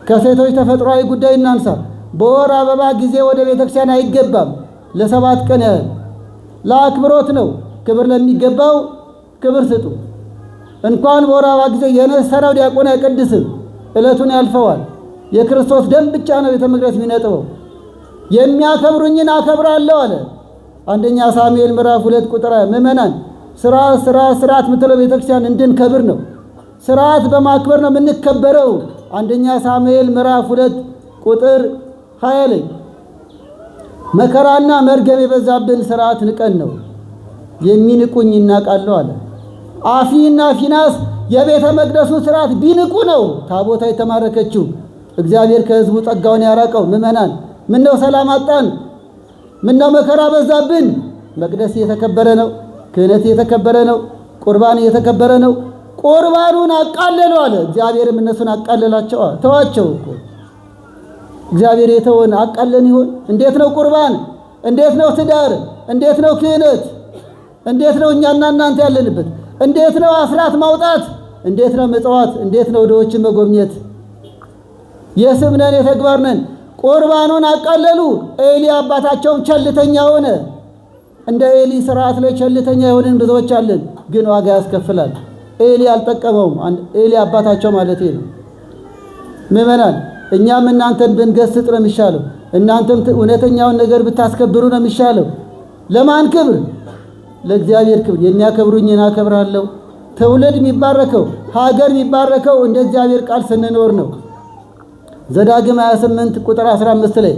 ከሴቶች ተፈጥሯዊ ጉዳይ እናንሳ። በወር አበባ ጊዜ ወደ ቤተክርስቲያን አይገባም ለ7 ቀን ያህል። ለአክብሮት ነው። ክብር ለሚገባው ክብር ስጡ። እንኳን በወር አበባ ጊዜ የነሰራው ዲያቆን አይቀድስም፣ ዕለቱን ያልፈዋል። የክርስቶስ ደም ብቻ ነው ቤተ መቅደስ የሚነጥበው። የሚያከብሩኝን አከብራለሁ አለ። አንደኛ ሳሙኤል ምዕራፍ 2 ቁጥር ምዕመናን ስርዓት ምትለው ቤተክርስቲያን እንድንከብር ነው። ስርዓት በማክበር ነው የምንከበረው። አንደኛ ሳሙኤል ምዕራፍ 2 ቁጥር 20 ላይ መከራና መርገም የበዛብን ስርዓት ንቀን ነው። የሚንቁኝ ይናቃሉ አለ። አፊና ፊናስ የቤተ መቅደሱ ስርዓት ቢንቁ ነው ታቦታ የተማረከችው። እግዚአብሔር ከህዝቡ ጸጋውን ያራቀው። ምዕመናን ምነው ሰላም አጣን? ምነው መከራ በዛብን? መቅደስ የተከበረ ነው፣ ክህነት የተከበረ ነው፣ ቁርባን የተከበረ ነው። ቁርባኑን አቃለሉ አለ። እግዚአብሔርም እነሱን አቃለላቸው። ተዋቸው እኮ እግዚአብሔር የተወን አቃለን ይሆን? እንዴት ነው ቁርባን? እንዴት ነው ትዳር? እንዴት ነው ክህነት? እንዴት ነው እኛና እናንተ ያለንበት? እንዴት ነው አስራት ማውጣት? እንዴት ነው ምጽዋት? እንዴት ነው ድሆችን መጎብኘት? የስም ነን የተግባር ነን። ቁርባኑን አቃለሉ። ኤሊ አባታቸውም ቸልተኛ ሆነ። እንደ ኤሊ ስርዓት ላይ ቸልተኛ የሆንን ብዙዎች አለን፣ ግን ዋጋ ያስከፍላል። ኤሊ አልጠቀመውም። ኤሊ አባታቸው ማለት ነው። ምዕመናን እኛም እናንተን ብንገስጥ ነው የሚሻለው። እናንተም እውነተኛውን ነገር ብታስከብሩ ነው የሚሻለው። ለማን ክብር? ለእግዚአብሔር ክብር። የሚያከብሩኝን አከብራለሁ። ትውልድ የሚባረከው ሀገር የሚባረከው እንደ እግዚአብሔር ቃል ስንኖር ነው። ዘዳግም 28 ቁጥር 15 ላይ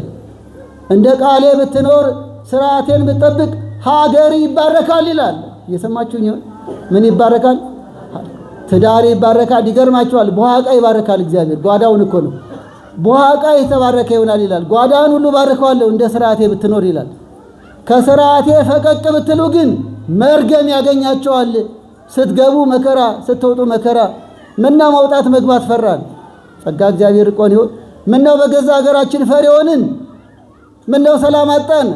እንደ ቃሌ ብትኖር ስርዓቴን ብትጠብቅ ሀገር ይባረካል ይላል። እየሰማችሁኝ? ምን ይባረካል? ትዳር ይባረካል። ይገርማችኋል። በኋቃ ይባረካል እግዚአብሔር። ጓዳውን እኮ ነው። በኋቃ የተባረከ ይሆናል ይላል። ጓዳውን ሁሉ ባርከዋለሁ እንደ ስርዓቴ ብትኖር ይላል። ከስርዓቴ ፈቀቅ ብትሉ ግን መርገም ያገኛቸዋል። ስትገቡ መከራ፣ ስትወጡ መከራ። ምነው መውጣት መግባት ፈራን? ጸጋ እግዚአብሔር ቆን ይሁን። ምነው በገዛ ሀገራችን ፈሪ ሆንን? ምነው ሰላም አጣን?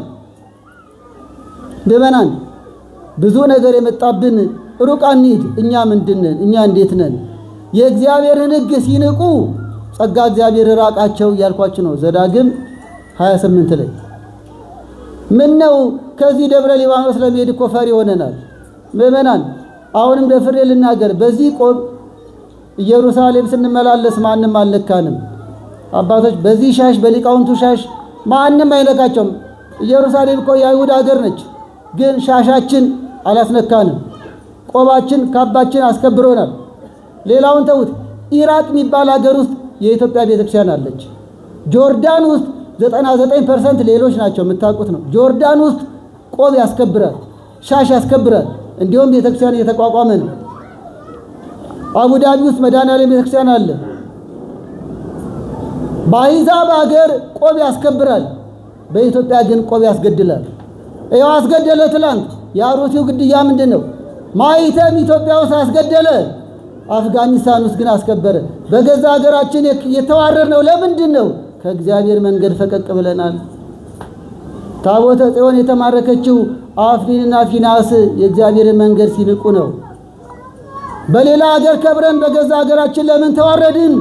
ምዕመናን ብዙ ነገር የመጣብን ሩቅ አንሂድ። እኛ ምንድነን? እኛ እንዴት ነን? የእግዚአብሔርን ሕግ ሲንቁ ጸጋ እግዚአብሔር ራቃቸው እያልኳችሁ ነው። ዘዳግም 28 ላይ ምነው ከዚህ ደብረ ሊባኖስ ለመሄድ እኮ ፈሪ ሆነናል። ምዕመናን አሁንም ደፍሬ ልናገር፣ በዚህ ቆብ ኢየሩሳሌም ስንመላለስ ማንም አልነካንም። አባቶች በዚህ ሻሽ በሊቃውንቱ ሻሽ ማንም አይነካቸውም። ኢየሩሳሌም እኮ የአይሁድ ሀገር ነች፣ ግን ሻሻችን አላስነካንም። ቆባችን ካባችን አስከብሮናል። ሌላውን ተውት። ኢራቅ የሚባል ሀገር ውስጥ የኢትዮጵያ ቤተክርስቲያን አለች። ጆርዳን ውስጥ 99% ሌሎች ናቸው፣ የምታውቁት ነው። ጆርዳን ውስጥ ቆብ ያስከብራል፣ ሻሽ ያስከብራል። እንዲሁም ቤተክርስቲያን እየተቋቋመ ነው። አቡዳቢ ውስጥ መድኃኔዓለም ቤተክርስቲያን አለ። በአሕዛብ ሀገር ቆብ ያስከብራል፣ በኢትዮጵያ ግን ቆብ ያስገድላል። ይኸው አስገደለ። ትላንት የአሩሲው ግድያ ምንድን ነው? ማይተም ኢትዮጵያ ውስጥ አስገደለ። አፍጋኒስታን ውስጥ ግን አስከበረ። በገዛ ሀገራችን የተዋረድነው ለምንድን ነው? ከእግዚአብሔር መንገድ ፈቀቅ ብለናል። ታቦተ ጽዮን የተማረከችው አፍኒንና ፊናስ የእግዚአብሔርን መንገድ ሲንቁ ነው። በሌላ ሀገር ከብረን በገዛ ሀገራችን ለምን ተዋረድን?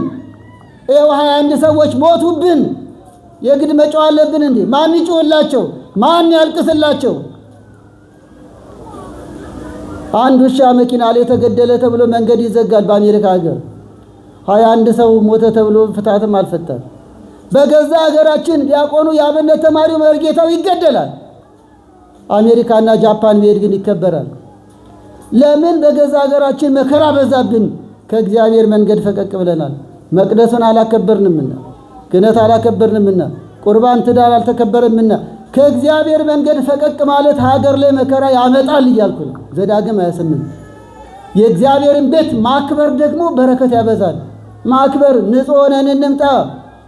ይኸው 21 ሰዎች ሞቱብን። የግድ መጮህ አለብን እንዴ? ማን ይጮህላቸው? ማን ያልቅስላቸው? አንድ ውሻ መኪና ላይ ተገደለ ተብሎ መንገድ ይዘጋል። በአሜሪካ ሀገር 21 ሰው ሞተ ተብሎ ፍታትም አልፈታም። በገዛ ሀገራችን ዲያቆኑ የአብነት ተማሪው መርጌታው ይገደላል። አሜሪካና ጃፓን ብሄድ ግን ይከበራል። ለምን? በገዛ ሀገራችን መከራ በዛብን። ከእግዚአብሔር መንገድ ፈቀቅ ብለናል። መቅደሱን አላከበርንምና፣ ክህነት አላከበርንምና፣ ቁርባን ትዳር አልተከበረምና ከእግዚአብሔር መንገድ ፈቀቅ ማለት ሀገር ላይ መከራ ያመጣል እያልኩ ነው። ዘዳግም 28 የእግዚአብሔርን ቤት ማክበር ደግሞ በረከት ያበዛል። ማክበር ንጹሕ ሆነን እንምጣ።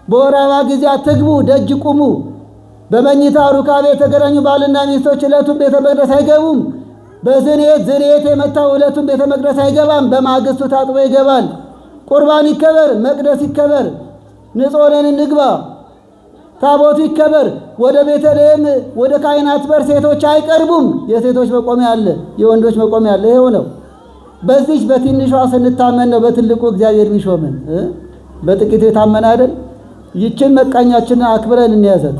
በወር አበባ ጊዜ አትግቡ፣ ደጅ ቁሙ። በመኝታ ሩካቤ የተገናኙ ባልና ሚስቶች ዕለቱን ቤተ መቅደስ አይገቡም። ዝኔት የመታው ዕለቱን ቤተ መቅደስ አይገባም። በማግስቱ ታጥቦ ይገባል። ቁርባን ይከበር፣ መቅደስ ይከበር፣ ንጹሕ ሆነን እንግባ። ታቦቱ ይከበር። ወደ ቤተልሔም ወደ ካህናት በር ሴቶች አይቀርቡም። የሴቶች መቆሚያ አለ፣ የወንዶች መቆሚያ አለ። ይሄው ነው። በዚች በትንሿ ስንታመን ነው በትልቁ እግዚአብሔር ቢሾምን። በጥቂቱ የታመን አይደል? ይችን መቃኛችንን አክብረን እንያዘት።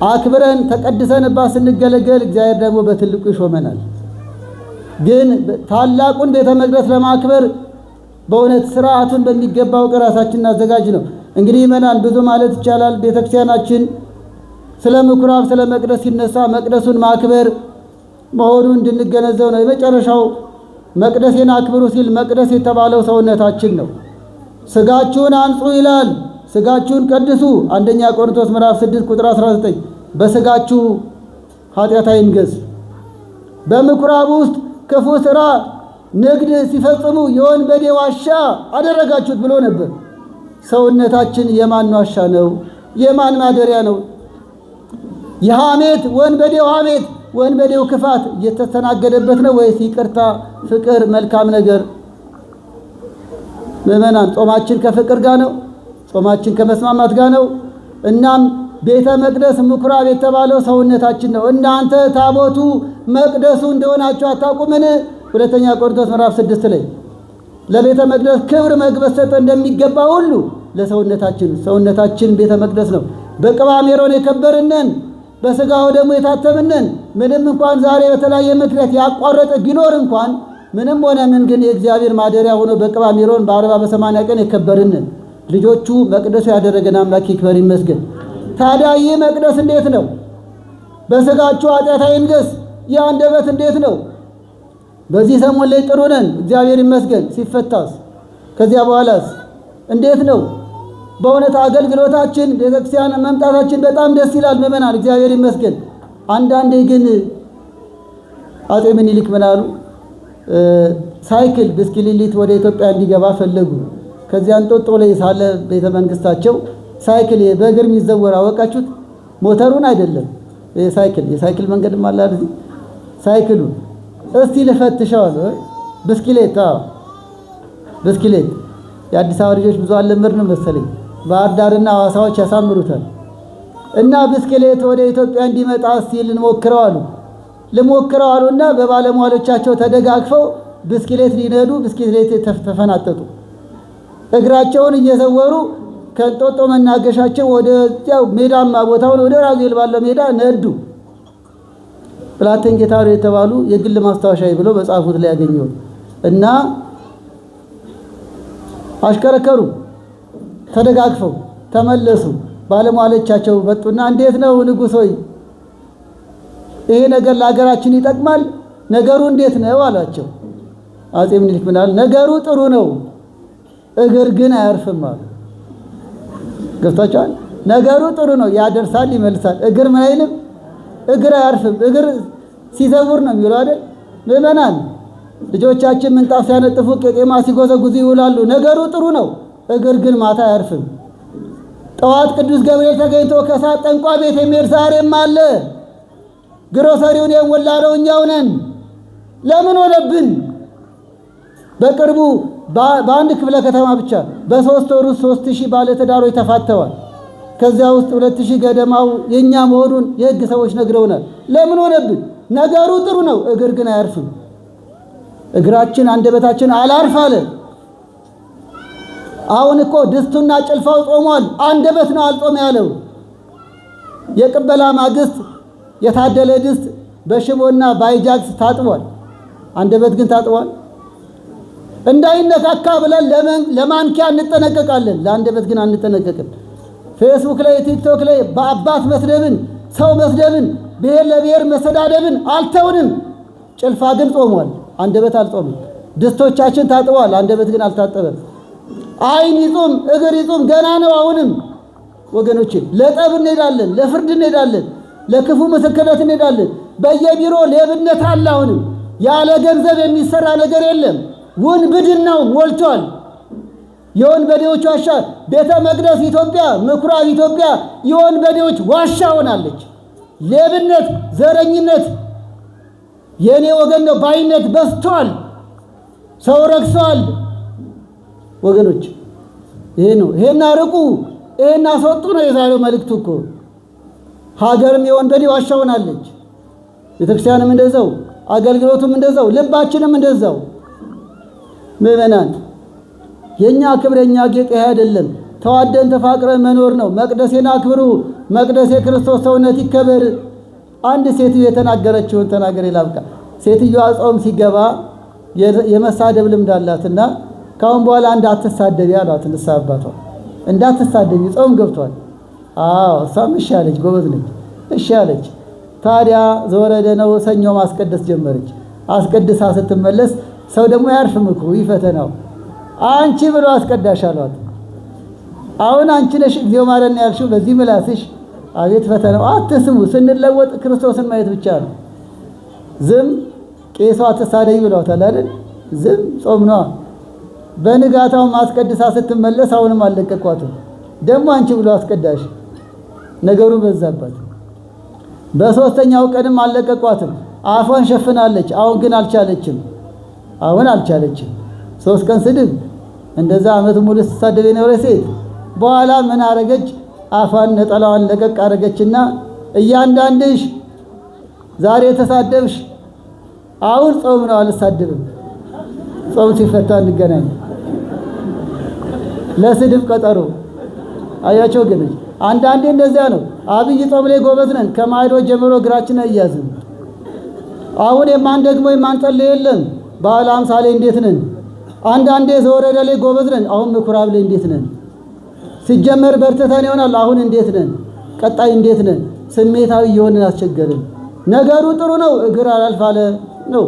አክብረን ተቀድሰንባት ስንገለገል እግዚአብሔር ደግሞ በትልቁ ይሾመናል። ግን ታላቁን ቤተ መቅደስ ለማክበር በእውነት ስርዓቱን በሚገባው ራሳችንን እናዘጋጅ ነው። እንግዲህ ይመናን ብዙ ማለት ይቻላል። ቤተክርስቲያናችን ስለ ምኩራብ ስለ መቅደስ ሲነሳ መቅደሱን ማክበር መሆኑን እንድንገነዘብ ነው። የመጨረሻው መቅደሴን አክብሩ ሲል መቅደስ የተባለው ሰውነታችን ነው። ስጋችሁን አንጹ ይላል። ስጋችሁን ቀድሱ። አንደኛ ቆሮንቶስ ምዕራፍ 6 ቁጥር 19 በስጋችሁ ኃጢአት አይንገስ። በምኩራብ ውስጥ ክፉ ሥራ ንግድ ሲፈጽሙ የወንበዴ ዋሻ አደረጋችሁት ብሎ ነበር። ሰውነታችን የማን ዋሻ ነው? የማን ማደሪያ ነው? የሐሜት ወንበዴው ሐሜት ወንበዴው ክፋት እየተስተናገደበት ነው ወይስ ይቅርታ፣ ፍቅር፣ መልካም ነገር? ምእመናን ጾማችን ከፍቅር ጋር ነው? ጾማችን ከመስማማት ጋር ነው? እናም ቤተ መቅደስ ምኩራብ የተባለው ሰውነታችን ነው። እናንተ ታቦቱ መቅደሱ እንደሆናችሁ አታውቁምን? ሁለተኛ ቆሮንቶስ ምዕራፍ 6 ላይ ለቤተ መቅደስ ክብር መግበሰጥ እንደሚገባ ሁሉ ሰውነታችን ቤተ መቅደስ ነው። በቅባ ሜሮን የከበርነን፣ በስጋው ደግሞ የታተምነን። ምንም እንኳን ዛሬ በተለያየ ምክንያት ያቋረጠ ቢኖር እንኳን ምንም ሆነ ምን ግን የእግዚአብሔር ማደሪያ ሆኖ በቅባ ሜሮን በ40 በ80 ቀን የከበርነን ልጆቹ መቅደሱ ያደረገን አምላክ ይክበር ይመስገን። ታዲያ ይህ መቅደስ እንዴት ነው? በስጋችሁ ኃጢአት አይንገስ። ይህ አንደበት እንዴት ነው? በዚህ ሰሞን ላይ ጥሩ ነን፣ እግዚአብሔር ይመስገን። ሲፈታስ ከዚያ በኋላስ እንዴት ነው? በእውነት አገልግሎታችን ቤተክርስቲያን መምጣታችን በጣም ደስ ይላል ምእመናን፣ እግዚአብሔር ይመስገን። አንዳንዴ ግን አፄ ምኒልክ ምን አሉ? ሳይክል ብስክሌት ወደ ኢትዮጵያ እንዲገባ ፈለጉ። ከዚያ እንጦጦ ላይ ሳለ ቤተ መንግስታቸው ሳይክል በእግር የሚዘወር አወቃችሁት? ሞተሩን አይደለም፣ የሳይክል መንገድም አለ አይደል? ሳይክሉን እስቲ ልፈትሸው። ብስክሌት ብስክሌት የአዲስ አበባ ልጆች ብዙ አልለመድንም መሰለኝ። ባህር ዳርና ሐዋሳዎች ያሳምሩታል። እና ብስክሌት ወደ ኢትዮጵያ እንዲመጣ እስቲ ልሞክረው አሉና በባለሟሎቻቸው ተደጋግፈው ብስክሌት ሊነዱ ብስክሌት ተፈናጠጡ። እግራቸውን እየዘወሩ ከእንጦጦ መናገሻቸው ወደዚያው ሜዳማ ቦታውን ወደ ራጉኤል ባለው ሜዳ ነዱ። ብላቴን ጌታሩ የተባሉ የግል ማስታወሻ ብለው በጻፉት ላይ ያገኘው እና አሽከረከሩ። ተደጋግፈው ተመለሱ። ባለሟሎቻቸው መጡና እንዴት ነው ንጉሥ ሆይ ይሄ ነገር ለሀገራችን ይጠቅማል? ነገሩ እንዴት ነው አላቸው። አፄ ምኒልክ ምናል? ነገሩ ጥሩ ነው፣ እግር ግን አያርፍም አሉ። ገብታችኋል? ነገሩ ጥሩ ነው፣ ያደርሳል፣ ይመልሳል። እግር ምን አይልም፣ እግር አያርፍም። እግር ሲዘውር ነው የሚውለው አይደል? ምእመናን ልጆቻችን ምንጣፍ ሲያነጥፉ ቄጤማ ሲጎዘጉዙ ይውላሉ። ነገሩ ጥሩ ነው፣ እግር ግን ማታ አያርፍም። ጠዋት ቅዱስ ገብርኤል ተገኝቶ ከሰዓት ጠንቋ ቤት የሚሄድ ዛሬም አለ። ግሮሰሪውን የሞላነው እኛው ነን። ለምን ሆነብን? በቅርቡ በአንድ ክፍለ ከተማ ብቻ በ3 ወር ውስጥ 3000 ባለትዳሮች ተፋተዋል። ከዚያ ውስጥ 2000 ገደማው የኛ መሆኑን የሕግ ሰዎች ነግረውናል። ለምን ሆነብን? ነገሩ ጥሩ ነው፣ እግር ግን አያርፍም። እግራችን አንደበታችን አላርፍ አለ። አሁን እኮ ድስቱና ጭልፋው ጾሟል፣ አንደበት ነው አልጾም ያለው። የቅበላ ማግስት የታደለ ድስት በሽቦና ባይጃክስ ታጥቧል፣ አንደበት ግን ታጥቧል። እንዳይነካካ ብለን ለማንኪያ እንጠነቀቃለን፣ ለአንደበት ግን አንጠነቀቅም። ፌስቡክ ላይ ቲክቶክ ላይ በአባት መስደብን፣ ሰው መስደብን፣ ብሔር ለብሔር መሰዳደብን አልተውንም። ጭልፋ ግን ጾሟል፣ አንደበት አልጾምም። ድስቶቻችን ታጥቧል፣ አንደበት ግን አልታጠበም። አይን ይጹም እግር ይጹም ገና ነው። አሁንም ወገኖቼ ለጠብ እንሄዳለን፣ ለፍርድ እንሄዳለን፣ ለክፉ ምስክርነት እንሄዳለን። በየቢሮ ሌብነት አለ። አሁንም ያለ ገንዘብ የሚሰራ ነገር የለም። ውንብድናው ሞልቷል። የወንበዴዎች ዋሻ ቤተ መቅደስ ኢትዮጵያ፣ ምኩራብ ኢትዮጵያ የወንበዴዎች ዋሻ ሆናለች። ሌብነት፣ ዘረኝነት፣ የኔ ወገን ነው ባይነት በዝቷል። ሰው ረክሷል። ወገኖች ይሄ ነው። ይሄን አርቁ፣ ይሄን አስወጡ ነው የዛሬው መልእክቱ እኮ። ሀገርም የወንበዴ ዋሻ ሆናለች። ቤተክርስቲያንም እንደዛው፣ አገልግሎቱም እንደዛው፣ ልባችንም እንደዛው። ምዕመናን የኛ ክብር የኛ ጌጥ ይሄ አይደለም። ተዋደን ተፋቅረን መኖር ነው። መቅደሴን አክብሩ፣ መቅደስ የክርስቶስ ሰውነት ይከበር። አንድ ሴትዮ የተናገረችውን ተናገር ይላብቃ። ሴትዮዋ ጾም ሲገባ የመሳደብ ልምድ አላትና ካሁን በኋላ እንዳትሳደቢ አሏት። ንስሐ አባቷ እንዳትሳደቢ ጾም ገብቷል። አዎ እሷም እሺ አለች፣ ጎበዝ ነች፣ እሺ አለች። ታዲያ ዘወረደ ነው ሰኞ ማስቀደስ ጀመረች። አስቀድሳ ስትመለስ ሰው ደግሞ ያርፍም እኮ ይፈተናው። አንቺ ብሎ አስቀዳሽ አሏት። አሁን አንቺ ነሽ እግዚኦ ማረን ያልሽው በዚህ ምላስሽ። አቤት ፈተናው! አትስሙ። ስንለወጥ ክርስቶስን ማየት ብቻ ነው። ዝም ቄሷ አትሳደቢ ብለውታል አይደል? ዝም ጾም ነው። በንጋታው ማስቀድሳ ስትመለስ አሁንም አልለቀቋትም። ደግሞ አንቺ ብሎ አስቀዳሽ። ነገሩ በዛባት። በሶስተኛው ቀንም አልለቀቋትም። አፏን ሸፍናለች። አሁን ግን አልቻለችም። 3 ቀን ስድብ እንደዛ ዓመት ሙሉ ስትሳደብ የኖረ ሴት በኋላ ምን አረገች? አፏን ነጠላዋን ለቀቅ አረገችና እያንዳንድሽ ዛሬ ተሳደብሽ፣ አሁን ጾም ነው አልሳደብም፣ ጾም ሲፈታ እንገናኝ። ለስድብ ቀጠሮ። አያቸው ግን አንዳንዴ እንደዚያ ነው። አብይ ጾም ላይ ጎበዝ ነን፣ ከማዕዶ ጀምሮ እግራችን አያዝም። አሁን ደግሞ የማንጸልይ የለም። በዓለ ሃምሳ ላይ እንዴት ነን? አንዳንዴ ዘወረደ ላይ ጎበዝ ነን። አሁን ምኩራብ ላይ እንዴት ነን? ሲጀመር በርተታን ይሆናል። አሁን እንዴት ነን? ቀጣይ እንዴት ነን? ስሜታዊ የሆንን አስቸገርን። ነገሩ ጥሩ ነው፣ እግር አላልፋለ ነው።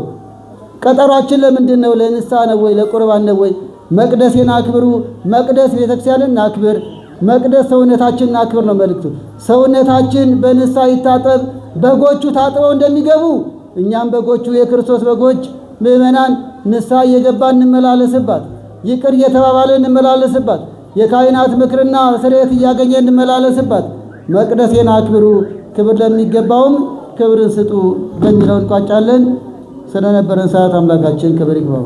ቀጠሯችን ለምንድን ነው? ለንስሐ ነው ወይ ለቁርባን ነው ወይ? መቅደሴን አክብሩ። መቅደስ ቤተክርስቲያንን እናክብር። መቅደስ ሰውነታችንን አክብር ነው መልእክቱ። ሰውነታችን በንስሐ ይታጠብ። በጎቹ ታጥበው እንደሚገቡ እኛም በጎቹ የክርስቶስ በጎች ምዕመናን ንስሐ እየገባን እንመላለስባት። ይቅር እየተባባለ እንመላለስባት። የካህናት ምክርና ስርየት እያገኘ እንመላለስባት። መቅደሴን አክብሩ፣ ክብር ለሚገባውም ክብርን ስጡ በሚለው እንቋጫለን። ስለነበረን ሰዓት አምላካችን ክብር ይግባው።